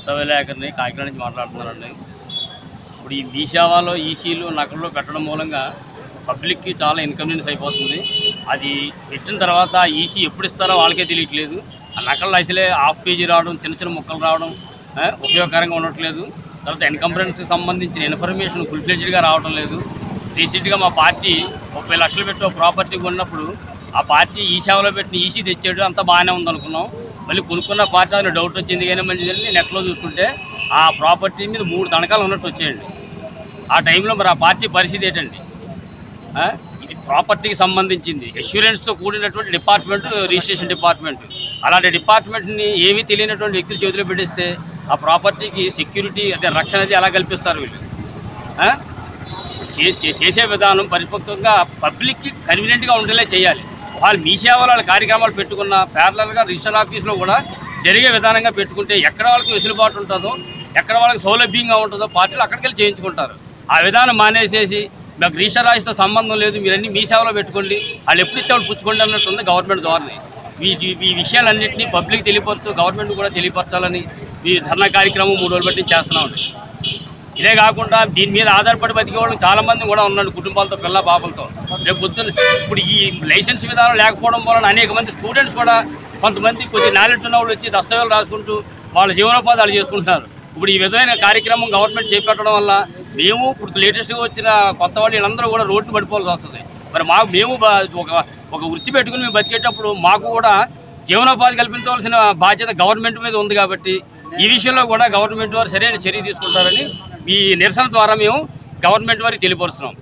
దస్తవేలేకర్ని కాకినాడ నుంచి మాట్లాడుతున్నానండి. ఇప్పుడు ఈ మీ సేవలో ఈసీలు నకల్లో పెట్టడం మూలంగా పబ్లిక్కి చాలా ఇన్కన్వీనియన్స్ అయిపోతుంది. అది పెట్టిన తర్వాత ఈసీ ఎప్పుడు ఇస్తారో వాళ్ళకే తెలియట్లేదు. ఆ నకళ్ళు అసలే హాఫ్ పేజీ రావడం, చిన్న చిన్న ముక్కలు రావడం ఉపయోగకరంగా ఉండట్లేదు. తర్వాత ఎన్కంబరెన్స్కి సంబంధించిన ఇన్ఫర్మేషన్ ఫుల్ ఫ్లెడ్జ్డ్గా రావడం లేదు. రీసెంట్గా మా పార్టీ 30 లక్షలు పెట్టి ప్రాపర్టీ కొన్నప్పుడు ఆ పార్టీ ఈ సేవలో పెట్టిన ఈసీ తెచ్చాడు, అంతా బాగానే ఉందనుకున్నాం. మళ్ళీ కొనుక్కున్న పార్టీ అని డౌట్ వచ్చింది, కానీ మంచిదని నెట్లో చూసుకుంటే ఆ ప్రాపర్టీ మీద 3 తనఖాలు ఉన్నట్టు వచ్చాయండి. ఆ టైంలో మరి ఆ పార్టీ పరిస్థితి ఏంటండి? ఇది ప్రాపర్టీకి సంబంధించింది, అష్యూరెన్స్తో కూడినటువంటి డిపార్ట్మెంట్, రిజిస్ట్రేషన్ డిపార్ట్మెంట్. అలాంటి డిపార్ట్మెంట్ని ఏమీ తెలియనటువంటి వ్యక్తులు చేతిలో పెట్టిస్తే ఆ ప్రాపర్టీకి సెక్యూరిటీ అదే రక్షణ అది ఎలా కల్పిస్తారు వీళ్ళు? చేసే విధానం పరిపక్వంగా పబ్లిక్కి కన్వీనియంట్గా ఉండేలా చేయాలి. వాళ్ళు మీ సేవలో వాళ్ళ కార్యక్రమాలు పెట్టుకున్న ప్యారలల్గా రిజిస్టర్ ఆఫీస్లో కూడా జరిగే విధానంగా పెట్టుకుంటే ఎక్కడ వాళ్ళకి వెసులుబాటు ఉంటుందో, ఎక్కడ వాళ్ళకి సౌలభ్యంగా ఉంటుందో పార్టీలు అక్కడికి వెళ్ళి చేయించుకుంటారు. ఆ విధానం మానేసేసి మాకు రిజిస్టర్ ఆఫీస్తో సంబంధం లేదు, మీరన్నీ మీ సేవలో పెట్టుకోండి, వాళ్ళు ఎప్పుడు ఇస్తే వాళ్ళు పుచ్చుకోండి అన్నట్టుంది గవర్నమెంట్ ధోరణి. ఈ విషయాలన్నింటినీ పబ్లిక్ తెలియపరచు, గవర్నమెంట్ కూడా తెలియపరచాలని ఈ ధర్నా కార్యక్రమం 3 రోజులు బట్టి చేస్తున్నామండి. ఇదే కాకుండా దీని మీద ఆధారపడి బతికే వాళ్ళు చాలామంది కూడా ఉన్నాడు, కుటుంబాలతో, పిల్ల పాపలతో. రేపు పొద్దున్న ఇప్పుడు ఈ లైసెన్స్ విధానం లేకపోవడం వలన అనేక మంది స్టూడెంట్స్ కూడా, కొంతమంది కొద్ది నాలెడ్జ్ ఉన్న వాళ్ళు వచ్చి దస్తవేజులు రాసుకుంటూ వాళ్ళ జీవనోపాధాలు చేసుకుంటున్నారు. ఇప్పుడు ఈ విధమైన కార్యక్రమం గవర్నమెంట్ చేపట్టడం వల్ల మేము ఇప్పుడు లేటెస్ట్గా వచ్చిన కొత్త వాళ్ళు వీళ్ళందరూ కూడా రోడ్డు పడిపోవాల్సి వస్తుంది. మరి మేము ఒక వృత్తి పెట్టుకుని మేము బతికేటప్పుడు మాకు కూడా జీవనోపాధి కల్పించవలసిన బాధ్యత గవర్నమెంట్ మీద ఉంది. కాబట్టి ఈ విషయంలో కూడా గవర్నమెంట్ వారు సరైన చర్య తీసుకుంటారని ఈ నిరసన ద్వారా మేము గవర్నమెంట్ వారికి తెలియపరుస్తున్నాం.